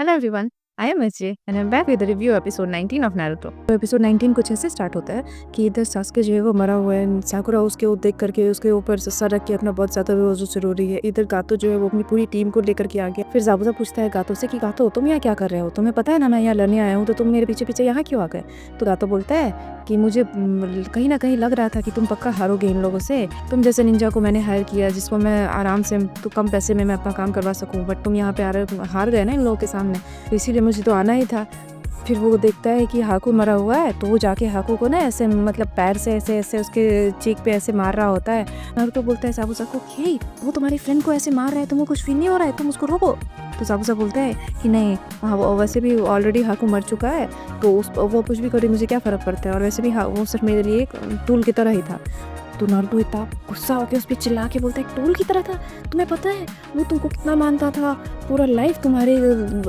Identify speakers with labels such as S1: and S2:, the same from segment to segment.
S1: Hello everyone, I am SJ and I'm back with the review episode 19 of Naruto. तो episode 19 कुछ ऐसे start होता है कि इधर सास्के जो है वो मरा हुआ है, साकुरा उसके वो देख करके उसके ऊपर सर रख के अपना बहुत ज़्यादा बेहोश से रो रही है। इधर गातो जो है वो अपनी पूरी टीम को लेकर के आ गया। फिर ज़ाबुज़ा पूछता है गातो से कि गातो तुम यहाँ क्या कर रहे हो, तुम्हें पता है ना मैं यहाँ लड़ने आया हूँ, तो तुम मेरे पीछे पीछे यहाँ क्यों आ गए। तो गातो बोलता है कि मुझे कहीं ना कहीं लग रहा था कि तुम पक्का हारोगे इन लोगों से। तुम जैसे निंजा को मैंने हायर किया जिसको मैं आराम से तो कम पैसे में मैं अपना काम करवा सकूँ, बट तुम यहाँ पे हार गए ना इन लोगों के सामने, तो इसीलिए मुझे तो आना ही था। फिर वो देखता है कि हाकू मरा हुआ है, तो वो जाके हाकू को ना ऐसे मतलब पैर से ऐसे ऐसे उसके चीक पे ऐसे मार रहा होता है। नारुतो बोलता है ज़ाबुज़ा को कि वो तुम्हारी फ्रेंड को ऐसे मार रहा है, तुमको कुछ फील नहीं हो रहा है, तुम उसको रोको। तो ज़ाबुज़ा बोलता है कि नहीं, हाँ वो वैसे भी ऑलरेडी हाकू मर चुका है, तो वो कुछ भी करे मुझे क्या फ़र्क पड़ता है, और वैसे भी वो सिर्फ मेरे लिए एक टूल की तरह ही था। तो नारुतो इतना गुस्सा होकर उस पर चिल्ला के बोलता है टूल की तरह था, तुम्हें पता है वो तुमको कितना मानता था, पूरा लाइफ तुम्हारे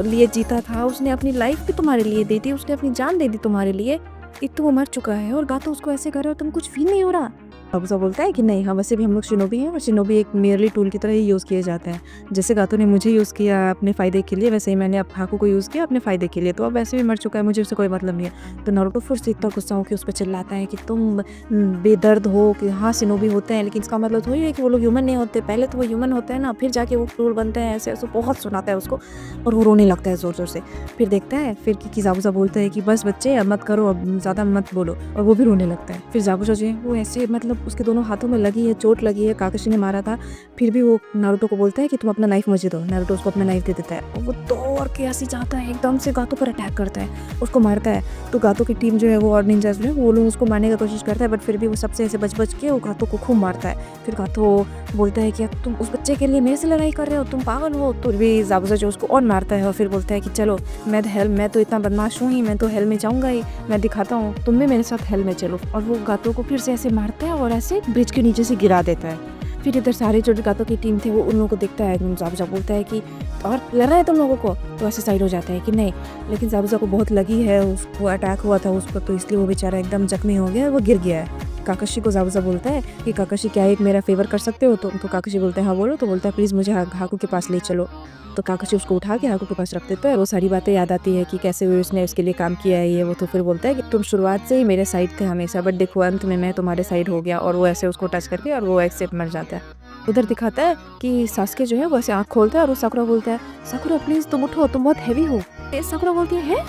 S1: लिए जीता था, उसने अपनी लाइफ भी तुम्हारे लिए दे दी, उसने अपनी जान दे दी तुम्हारे लिए, एक तो वो मर चुका है और गातो उसको ऐसे कर रहे हो, तुम कुछ फील नहीं हो रहा। ज़ाबुज़ा बोलता है कि नहीं, हाँ वैसे भी हम लोग शिनोबी हैं और शिनोबी एक मेयरली टूल की तरह ही यूज़ किए जाते हैं। जैसे गातो ने मुझे यूज़ किया अपने फ़ायदे के लिए, वैसे ही मैंने अब हाकू को यूज़ किया अपने फ़ायदे के लिए, तो अब वैसे भी मर चुका है, मुझे उससे कोई मतलब नहीं है। तो नारुतो फिर से इतना गुस्सा हो कि उस पर चिल्लाता है कि तुम बेदर्द हो, कि हाँ शिनोबी होते हैं लेकिन इसका मतलब थोड़ी है कि वो लोग ह्यूमन नहीं होते, पहले तो वो ह्यूमन होते हैं ना, फिर जाके वो टूल बनते हैं, ऐसे ऐसे बहुत सुनाता है उसको और वो रोने लगता है ज़ोर ज़ोर से। फिर देखता है फिर कि ज़ाबुज़ा बोलता है कि बस बच्चे अब मत करो, अब ज़्यादा मत बोलो, और वो भी रोने लगता है। फिर ज़ाबुज़ा जो है वो ऐसे मतलब उसके दोनों हाथों में लगी है, चोट लगी है, काकाशी ने मारा था, फिर भी वो नारुतो को बोलता है कि तुम अपना नाइफ मुझे दो। नारुतो उसको अपना नाइफ दे देता है और वो दौड़ के ऐसे जाता है, एकदम से गातो पर अटैक करता है, उसको मारता है। तो गातो की टीम जो है वो और निंजास जो है वो लोग उसको मारने की कोशिश करता है, बट फिर भी वो सबसे ऐसे बच बच के वो गातो को खूब मारता है। फिर गातो बोलता है कि तुम उस बच्चे के लिए मेरे से लड़ाई कर रहे हो, तुम पागल हो। तो भी ज़ाबुज़ा जो उसको और मारता है और फिर बोलता है कि चलो मैं तो इतना बदमाश हूँ ही, मैं तो हेल में जाऊँगा ही, मैं दिखाता हूँ, तुम भी मेरे साथ हेल में चलो। और वो गातो को फिर से ऐसे मारता है और ऐसे ब्रिज के नीचे से गिरा देता है। फिर इधर सारे जो गातो की टीम थे वो उन लोगों को देखता है, ज़ाबुज़ा बोलता है कि और लड़ रहा है तुम लोगों को, तो ऐसे साइड हो जाता है कि नहीं, लेकिन ज़ाबुज़ा को बहुत लगी है, उसको अटैक हुआ था उस पर, तो इसलिए वो बेचारा एकदम जख्मी हो गया है, वो गिर गया है। काकाशी को ज़ाबुज़ा बोलता है कि काकाशी क्या एक मेरा फेवर कर सकते हो, तो काकाशी बोलते हैं हाँ बोलो। तो बोलता है प्लीज़ मुझे हाकू के पास ले चलो। तो काकाशी उसको उठा के हाकू के पास रख देता है, वो सारी बातें याद आती है कि कैसे उसने उसके लिए काम किया है ये वो। तो फिर बोलता है कि तुम शुरुआत से ही मेरे साइड थे हमेशा, बट देखो अंत में मैं तुम्हारे साइड हो गया, और वो ऐसे उसको टच करके और वो एक्सेप्ट मर जाता है। उधर दिखाता है कि सास्के जो है वो ऐसे आँख खोलता है और वो साकुरा बोलता है साकुरा प्लीज़ तुम उठो, तुम बहुत हैवी हो। साकुरा बोलती है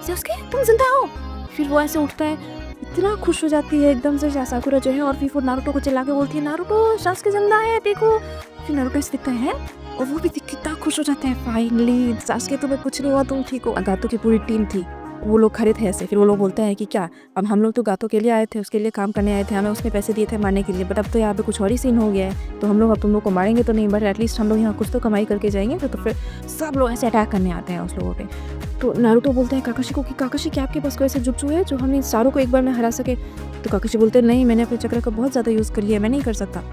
S1: सास्के तुम जिंदा हो। फिर वो ऐसे उठता है, इतना खुश हो जाती है एकदम से साकुरा जो है, और फिर वो नारुतो को चिल्ला के बोलती है नारुतो सास्के जिंदा है देखो। फिर नारुतो ऐसे दिखता है और वो भी कितना खुश हो जाता है, फाइनली सास्के तुम्हें कुछ नहीं हुआ, तुम ठीक हो। गातो की पूरी टीम थी, वो लोग खड़े थे ऐसे। फिर वो लोग बोलते हैं कि क्या अब हम लोग तो गातो के लिए आए थे, उसके लिए काम करने आए थे, हमें उसने पैसे दिए थे मारने के लिए, बट अब तो यहाँ पे कुछ और ही सीन हो गया है, तो हम लोग अब तुम लोग को मारेंगे तो नहीं, बट एटलीस्ट हम लोग यहाँ कुछ तो कमाई करके जाएंगे। तो फिर सब लोग ऐसे अटैक करने आते हैं उस लोगों पे। तो नारुतो बोलते हैं काकाशी को कि काकाशी क्या आपके पास कोई ऐसे जुट्सु है जो हम इन सारों को एक बार में हरा सके। तो काकाशी बोलते हैं नहीं, मैंने अपने चक्र का बहुत ज़्यादा यूज़ कर लिया, मैं नहीं कर सकता।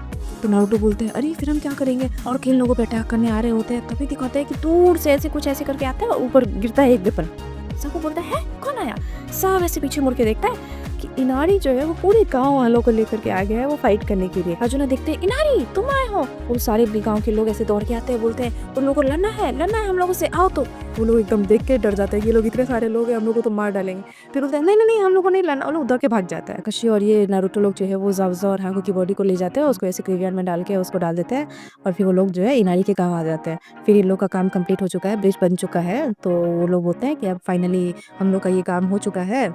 S1: तो नारुतो बोलते हैं अरे फिर हम क्या करेंगे, और किन लोगों पे अटैक करने आ रहे होते हैं, तभी दिखाते हैं कि दूर से ऐसे कुछ ऐसे करके आता है और ऊपर गिरता है एक वेपन। सबको बोलता है कौन आया, सब ऐसे पीछे मुड़ के देखता है कि इनारी जो है वो पूरे गांव वालों को लेकर के आ गया है वो फाइट करने के लिए। अर्जुना देखते हैं इनारी तुम आए हो, वो सारे गांव के लोग ऐसे दौड़ के आते हैं, बोलते हैं तुम लोगों को लड़ना है हम लोगों से, आओ। तो वो लोग एकदम देख के डर जाते हैं कि ये लोग इतने सारे लोग हैं, हम लोग को तो मार डालेंगे। फिर बोलते हैं नहीं नहीं हम लोग को नहीं लड़ना, वो लोग उधर के भाग जाता है। काकाशी और ये नारुतो लोग जो है वो ज़ाबुज़ा और हाकू की बॉडी को ले जाते हैं, उसको ऐसे ग्रेवयार्ड में डाल के उसको डाल देते हैं, और फिर वो लोग जो है इनारी के गाँव आ जाते हैं। फिर इन लोग का काम कंप्लीट हो चुका है, ब्रिज बन चुका है, तो वो लोग बोलते हैं कि अब फाइनली हम लोग का ये काम हो चुका है,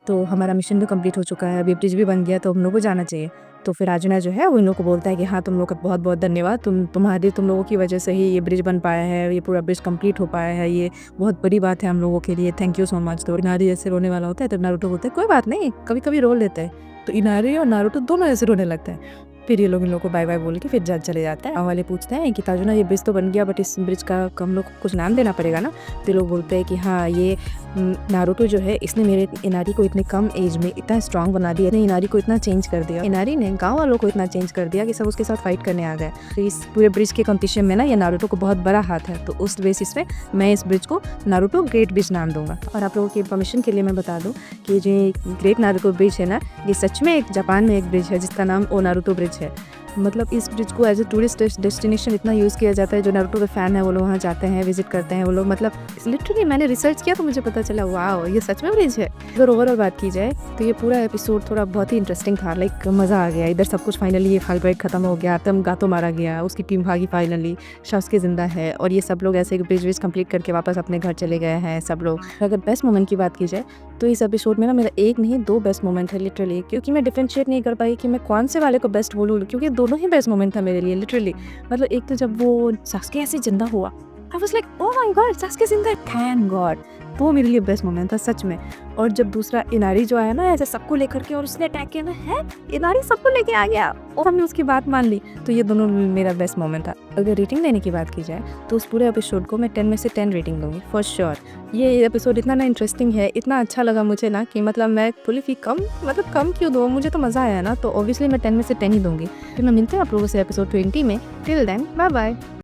S1: तो हमारा मिशन भी कंप्लीट हो चुका है, अभी ब्रिज भी बन गया, तो हम लोग को जाना चाहिए। तो फिर अर्जुना जो है वो इन लोग को बोलता है कि हाँ तुम लोग का बहुत बहुत धन्यवाद, तुम लोगों की वजह से ही ये ब्रिज बन पाया है, ये पूरा ब्रिज कंप्लीट हो पाया है, ये बहुत बड़ी बात है हम लोगों के लिए, थैंक यू सो मच। तो इनारी ऐसे रोने वाला होता है, तो नारुतो बोलता है कोई बात नहीं, कभी कभी रो लेते हैं। तो इनारी और नारुतो दोनों ऐसे रोने लगते हैं। फिर ये लोग इन लोगों को बाय बाय बोल के फिर चले जाते हैं। गाँव वाले पूछते हैं कि ताजुना ये ब्रिज तो बन गया, बट इस ब्रिज का हम लोग को कुछ नाम देना पड़ेगा ना। तो लोग बोलते हैं कि हाँ ये नारुतो जो है इसने मेरे इनारी को इतने कम एज में इतना स्ट्रांग बना दिया, इनारी को इतना चेंज कर दिया, इनारी ने गांव वालों को इतना चेंज कर दिया कि सब उसके साथ फाइट करने आ गए। तो इस पूरे ब्रिज के कंपटीशन में ना ये नारुतो को बहुत बड़ा हाथ है, तो उस बेसिस पे मैं इस ब्रिज को नारुतो ग्रेट ब्रिज नाम दूंगा। और आप लोगों की इन्फॉर्मेशन के लिए मैं बता दूँ कि जो ग्रेट नारुतो ब्रिज है ना, ये सच में एक जापान में एक ब्रिज है जिसका नाम ओ नारुतो ब्रिज है। मतलब इस ब्रिज को एज ए टूरिस्ट डेस्टिनेशन इतना यूज़ किया जाता है, जो नारुतो के फ़ैन है वो लोग वहाँ जाते हैं, विजिट करते हैं वो लोग। मतलब लिटरली मैंने रिसर्च किया तो मुझे पता चला वाओ ये सच में ब्रिज है। अगर ओवरऑल बात की जाए तो ये पूरा एपिसोड थोड़ा बहुत ही इंटरेस्टिंग था, लाइक मज़ा आ गया। इधर सब कुछ फाइनली ये फाइट खत्म हो गया, तम गातो मारा गया, उसकी टीम भागी फाइनली, शास्के ज़िंदा है और ये सब लोग ऐसे ब्रिज कंप्लीट करके वापस अपने घर चले गए हैं सब लोग। अगर बेस्ट मोमेंट की बात की जाए तो इस एपिसोड में ना मेरा एक नहीं 2 बेस्ट मोमेंट है लिटरली, क्योंकि मैं डिफरेंशिएट नहीं कर पाई कि मैं कौन से वाले को बेस्ट बोलूँ, क्योंकि दोनों ही बेस्ट मोमेंट था मेरे लिए लिटरली। मतलब एक तो जब वो सास्के ऐसे जिंदा हुआ, I was like oh my God Sasuke जिंदा है, थैंक गॉड, वो मेरे लिए बेस्ट मोमेंट था सच में। और जब दूसरा इनारी जो आया ना ऐसे सबको लेकर के और उसने अटैक किया ना, है इनारी सबको लेके आ गया और हमने उसकी बात मान ली, तो ये दोनों मेरा बेस्ट मोमेंट था। अगर रेटिंग देने की बात की जाए तो उस पूरे एपिसोड को मैं 10 में से 10 रेटिंग दूंगी फॉर श्योर। ये एपिसोड इतना ना इंटरेस्टिंग है, इतना अच्छा लगा मुझे ना कि मतलब मैं बोली कि कम क्यों दूँ, मुझे तो मज़ा आया ना, तो ऑब्वियसली मैं 10 में से 10 ही दूंगी। फिर मैं मिलते हैं आप लोगों से एपिसोड 20 में। Till then bye bye.